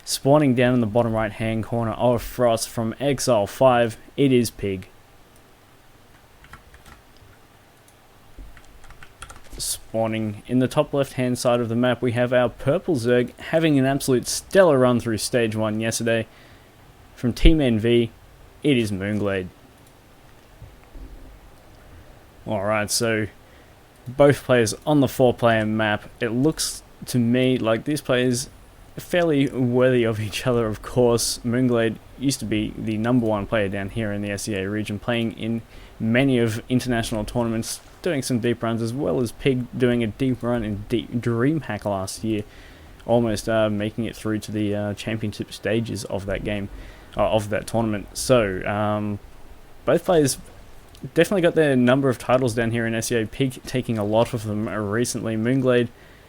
Spawning down in the bottom right hand corner of Frost from Exile 5, it is Pig. Spawning in the top left hand side of the map, we have our purple Zerg having an absolute stellar run through stage 1 yesterday. From Team NV, it is MOOnGLaDe. Alright, so both players on the 4-player map. It looks to me like these players are fairly worthy of each other, of course. MOOnGLaDe used to be the #1 player down here in the SEA region, playing in many of international tournaments, doing some deep runs, as well as Pig doing a deep run in DreamHack last year, almost making it through to the championship stages of that game, of that tournament. So both players definitely got their number of titles down here in SEA. Pig taking a lot of them recently. MOOnGLaDe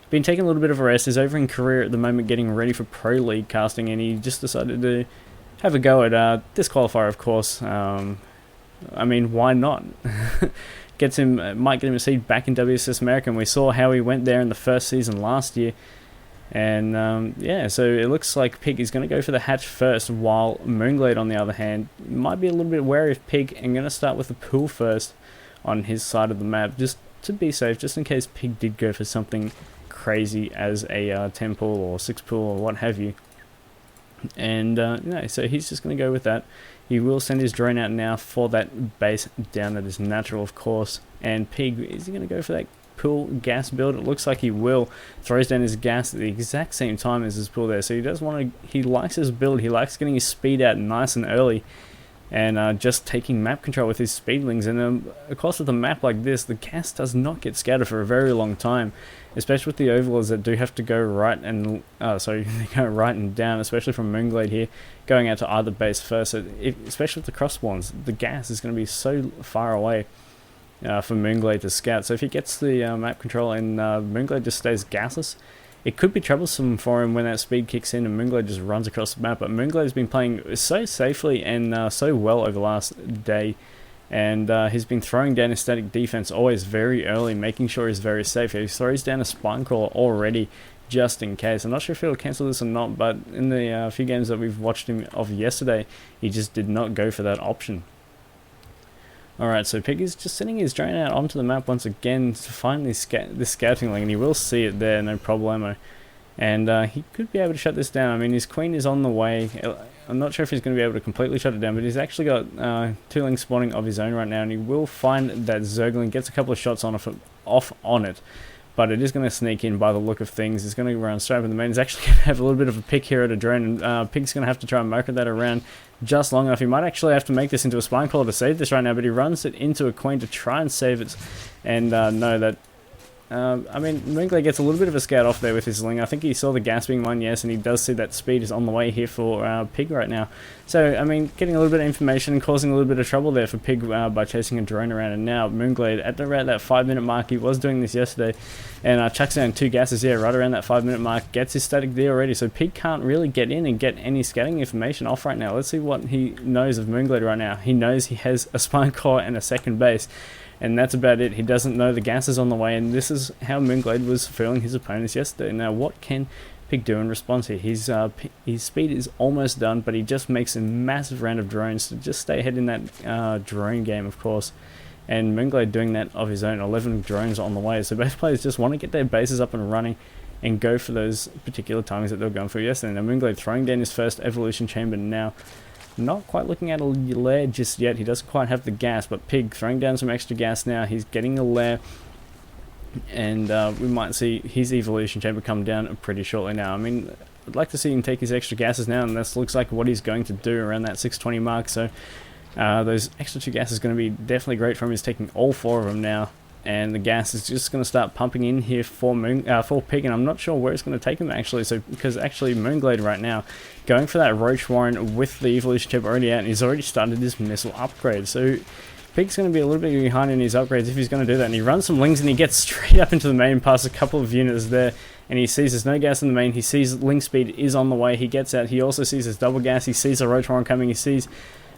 been taking a little bit of a rest. He's over in Korea at the moment getting ready for Pro League casting, and he just decided to have a go at this qualifier, of course. I mean, why not? Might get him a seed back in WCS America, and we saw how he went there in the first season last year. And yeah, so it looks like Pig is going to go for the hatch first, while MOOnGLaDe, on the other hand, might be a little bit wary of Pig and going to start with the pool first on his side of the map, just to be safe, just in case Pig did go for something crazy as a 10 pool or 6 pool or what have you. And so he's just going to go with that. He will send his drone out now for that base down that is natural, of course. And Pig, is he going to go for that pool gas build? It looks like he will. Throws down his gas at the exact same time as his pool there. So he does want to, he likes his build. He likes getting his speed out nice and early, and just taking map control with his speedlings. And of course, with a map like this, the gas does not get scattered for a very long time, especially with the overlords that do have to go right and they go right and down, especially from MOOnGLaDe here, going out to either base first. So especially with the cross spawns, the gas is going to be so far away for MOOnGLaDe to scout. So if he gets the map control and MOOnGLaDe just stays gasless, it could be troublesome for him when that speed kicks in and MOOnGLaDe just runs across the map. But MOOnGLaDe has been playing so safely and so well over the last day, and he's been throwing down his static defense always very early, making sure he's very safe. He throws down a spine crawler already, just in case. I'm not sure if he'll cancel this or not, but in the few games that we've watched him of yesterday, he just did not go for that option. Alright, so Pig is just sending his drone out onto the map once again to find this scouting link, and he will see it there, no problemo. And he could be able to shut this down. I mean, his queen is on the way. I'm not sure if he's going to be able to completely shut it down, but he's actually got 2 links spawning of his own right now, and he will find that Zergling, gets a couple of shots off on it. But it is going to sneak in by the look of things. It's going to run straight over the main. He's actually going to have a little bit of a pick here at a drone, and Pig's going to have to try and mocha that around just long enough. He might actually have to make this into a spine crawler to save this right now, but he runs it into a queen to try and save it. And know that I mean, MOOnGLaDe gets a little bit of a scout off there with his Ling. I think he saw the gas being won, yes, and he does see that speed is on the way here for Pig right now. So, I mean, getting a little bit of information and causing a little bit of trouble there for Pig by chasing a drone around. And now MOOnGLaDe, at around that 5-minute mark, he was doing this yesterday, and chucks down 2 gases here right around that 5-minute mark, gets his static D already, so Pig can't really get in and get any scouting information off right now. Let's see what he knows of MOOnGLaDe right now. He knows he has a spine core and a second base, and that's about it. He doesn't know the gas is on the way, and this is how MOOnGLaDe was feeling his opponents yesterday. Now, what can Pig do in response here? His speed is almost done, but he just makes a massive round of drones to just stay ahead in that drone game, of course. And MOOnGLaDe doing that of his own, 11 drones on the way. So both players just want to get their bases up and running and go for those particular timings that they were going for yesterday. Now, MOOnGLaDe throwing down his first evolution chamber now. Not quite looking at a lair just yet. He doesn't quite have the gas, but Pig throwing down some extra gas now. He's getting a lair, and we might see his evolution chamber come down pretty shortly now. I mean, I'd like to see him take his extra gases now, and this looks like what he's going to do around that 620 mark. So those extra 2 gases is going to be definitely great for him. He's taking all 4 of them now, and the gas is just going to start pumping in here for Pig, and I'm not sure where it's going to take him actually. So because actually MOOnGLaDe right now going for that Roach Warren with the evolution chip already out, and he's already started his missile upgrade. So Pig's going to be a little bit behind in his upgrades if he's going to do that. And he runs some Lings, and he gets straight up into the main past a couple of units there, and he sees there's no gas in the main. He sees Ling speed is on the way. He gets out. He also sees his double gas. He sees a Roach Warren coming. He sees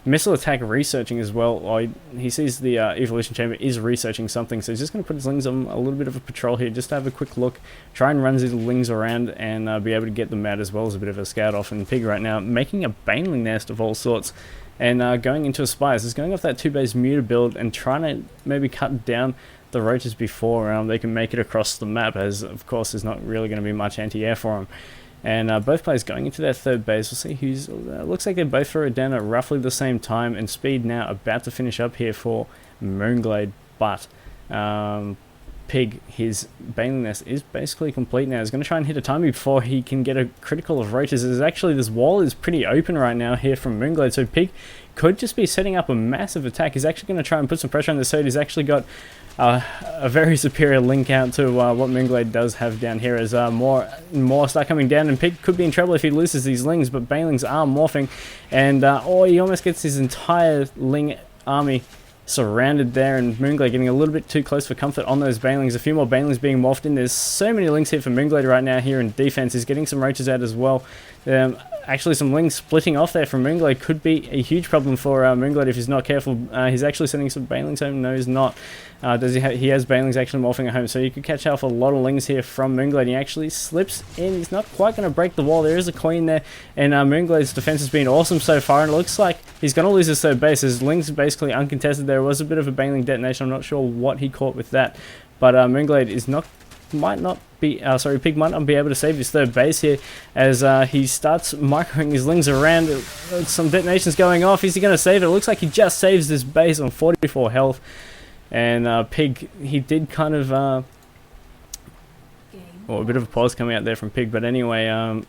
missile attack researching as well. He sees the evolution chamber is researching something, so he's just going to put his lings on a little bit of a patrol here, just to have a quick look, try and run his lings around and be able to get them out as well as a bit of a scout off. And Pig right now making a baneling nest of all sorts, and going into a spire. So he's going off that 2-base muta build and trying to maybe cut down the roaches before they can make it across the map, as of course there's not really going to be much anti-air for them. And both players going into their third base. We'll see who's... looks like they both throw it down at roughly the same time, and speed now about to finish up here for MOOnGLaDe, but Pig, his baneling nest is basically complete now. He's going to try and hit a timing before he can get a critical of roaches. There's actually, this wall is pretty open right now here from MOOnGLaDe, so Pig could just be setting up a massive attack. He's actually going to try and put some pressure on the side. He's actually got a very superior link out to what MOOnGLaDe does have down here, as more start coming down, and Pig could be in trouble if he loses these lings, but banelings are morphing, and he almost gets his entire ling army surrounded there, and MOOnGLaDe getting a little bit too close for comfort on those banelings. A few more banelings being morphed in. There's so many lings here for MOOnGLaDe right now here in defense. He's getting some roaches out as well. Actually, some lings splitting off there from MOOnGLaDe could be a huge problem for MOOnGLaDe if he's not careful. He's actually sending some banelings home. No, he's not. Does he has banelings actually morphing at home, so you could catch off a lot of lings here from MOOnGLaDe. He actually slips in. He's not quite going to break the wall. There is a queen there, and MOOnGLaDe's defense has been awesome so far, and it looks like he's going to lose his third base. His lings are basically uncontested. There was a bit of a baneling detonation. I'm not sure what he caught with that, but MOOnGLaDe is not... Pig might not be able to save his third base here, as he starts microing his lings around. Some detonations going off. Is he going to save it? It looks like he just saves this base on 44 health. And Pig, he did kind of... a bit of a pause coming out there from Pig, but anyway, I'm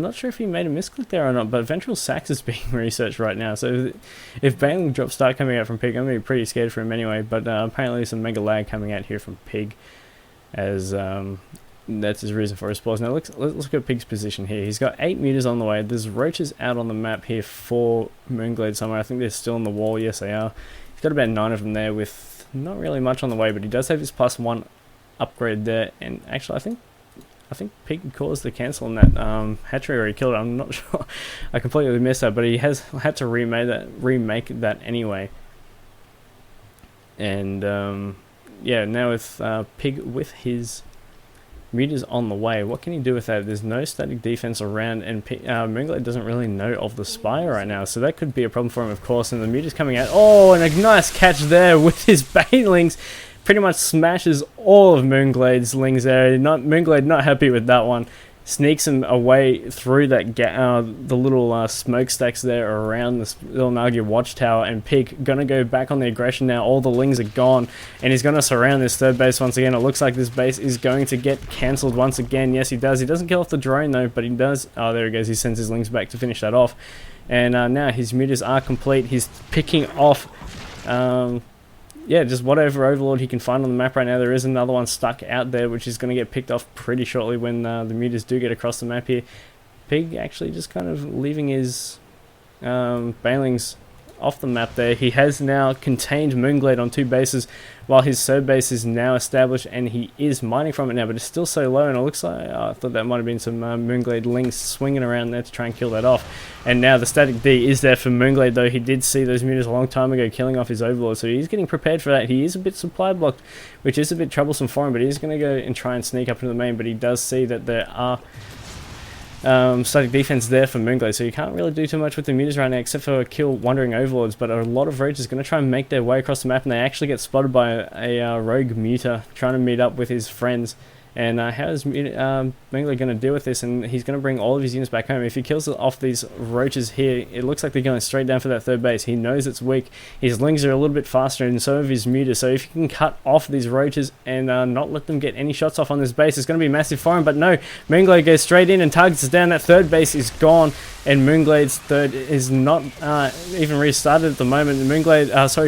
not sure if he made a misclick there or not, but Ventral Sax is being researched right now, so if baneling drops start coming out from Pig, I'm going to be pretty scared for him anyway, but apparently some mega lag coming out here from Pig, as that's his reason for his pause. Now let's look at Pig's position here. He's got 8 meters on the way. There's roaches out on the map here for MOOnGLaDe somewhere. I think they're still on the wall. Yes, they are. He's got about 9 of them there with not really much on the way, but he does have his +1 upgrade there, and actually I think Pig caused the cancel on that hatchery, or he killed it. I'm not sure. I completely missed that, but he has had to remake that anyway. And yeah, now with Pig with his meters on the way, what can he do with that? There's no static defense around, and MOOnGLaDe doesn't really know of the spire right now, so that could be a problem for him, of course. And the meters coming out. Oh, and a nice catch there with his banelings. Pretty much smashes all of MOOnGLaDe's lings there. MOOnGLaDe not happy with that one. Sneaks him away through that the little smokestacks there around this little Nagia watchtower, and Pig gonna go back on the aggression now. All the lings are gone, and he's gonna surround this third base once again. It looks like this base is going to get cancelled once again. Yes, he does. He doesn't kill off the drone though, but he does. Oh, there he goes. He sends his lings back to finish that off, and now his meters are complete. He's picking off. Yeah, just whatever overlord he can find on the map right now. There is another one stuck out there, which is going to get picked off pretty shortly when the meters do get across the map here. Pig actually just kind of leaving his banelings off the map there. He has now contained MOOnGLaDe on 2 bases, while his third base is now established, and he is mining from it now, but it's still so low, and it looks like, I thought that might have been some MOOnGLaDe lings swinging around there to try and kill that off. And now the static D is there for MOOnGLaDe, though he did see those meters a long time ago killing off his overlord, so he's getting prepared for that. He is a bit supply blocked, which is a bit troublesome for him, but he's going to go and try and sneak up into the main, but he does see that there are static defense there for MOOnGLaDe, so you can't really do too much with the meters right now except for kill wandering overlords. But a lot of roaches are going to try and make their way across the map, and they actually get spotted by a rogue muta trying to meet up with his friends. And how is MOOnGLaDe going to deal with this? And he's going to bring all of his units back home. If he kills off these roaches here, it looks like they're going straight down for that third base. He knows it's weak. His lings are a little bit faster, and so of his muta. So if he can cut off these roaches and not let them get any shots off on this base, it's going to be massive for him. But no, MOOnGLaDe goes straight in and targets us down. That third base is gone, and MOOnGLaDe's third is not even restarted at the moment.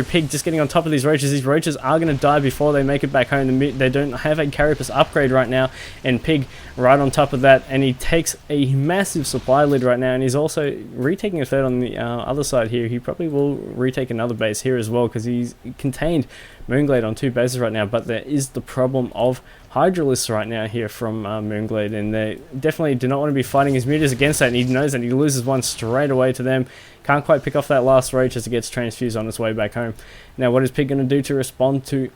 Pig just getting on top of these roaches. These roaches are going to die before they make it back home. They don't have a Carapace upgrade right now, and Pig right on top of that, and he takes a massive supply lead right now, and he's also retaking a third on the other side here. He probably will retake another base here as well, because he's contained MOOnGLaDe on 2 bases right now, but there is the problem of Hydralisks right now here from MOOnGLaDe, and they definitely do not want to be fighting his mutas against that, and he knows that he loses one straight away to them. Can't quite pick off that last roach as it gets transfused on its way back home. Now what is Pig going to do to respond to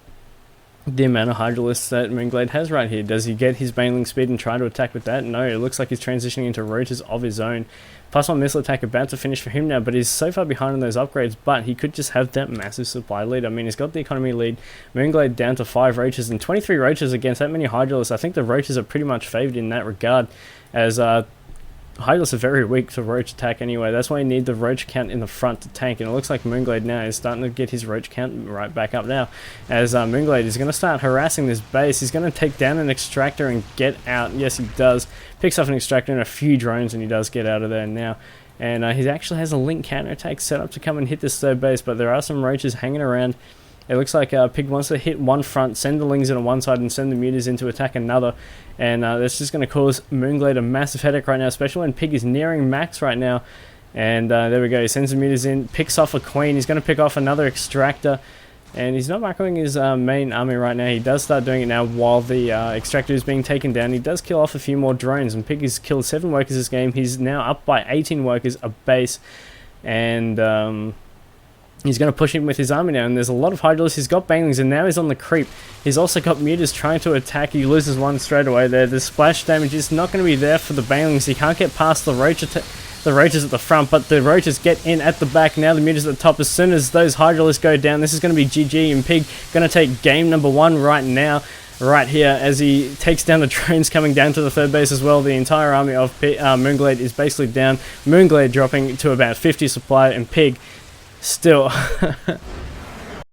the amount of Hydralisks that MOOnGLaDe has right here? Does he get his Baneling speed and try to attack with that? No, it looks like he's transitioning into roaches of his own. +1 missile attack about to finish for him now, but he's so far behind on those upgrades, but he could just have that massive supply lead. I mean, he's got the economy lead. MOOnGLaDe down to 5 roaches and 23 roaches against that many Hydralisks. I think the roaches are pretty much favoured in that regard, as Hydralisks are very weak to roach attack anyway. That's why you need the roach count in the front to tank, and it looks like MOOnGLaDe now is starting to get his roach count right back up now, as MOOnGLaDe is going to start harassing this base. He's going to take down an extractor and get out. Yes, he does. Picks off an extractor and a few drones, and he does get out of there now. And he actually has a link counterattack set up to come and hit this third base, but there are some roaches hanging around. It looks like Pig wants to hit one front, send the lings in on one side, and send the mutas in to attack another. And that's just going to cause MOOnGLaDe a massive headache right now, especially when Pig is nearing max right now. And there we go, he sends the mutas in, picks off a queen, he's going to pick off another extractor. And he's not macroing his main army right now. He does start doing it now while the extractor is being taken down. He does kill off a few more drones, and Pig has killed 7 workers this game. He's now up by 18 workers a base. And he's going to push him with his army now, and there's a lot of Hydralisks. He's got Banelings, and now he's on the creep. He's also got mutas trying to attack. He loses one straight away there. The splash damage is not going to be there for the Banelings. He can't get past the roaches at the front, but the roaches get in at the back. Now the mutas at the top. As soon as those Hydralisks go down, this is going to be GG, and Pig going to take game number 1 right now, right here, as he takes down the drones coming down to the third base as well. The entire army of MOOnGLaDe is basically down. MOOnGLaDe dropping to about 50 supply, and Pig still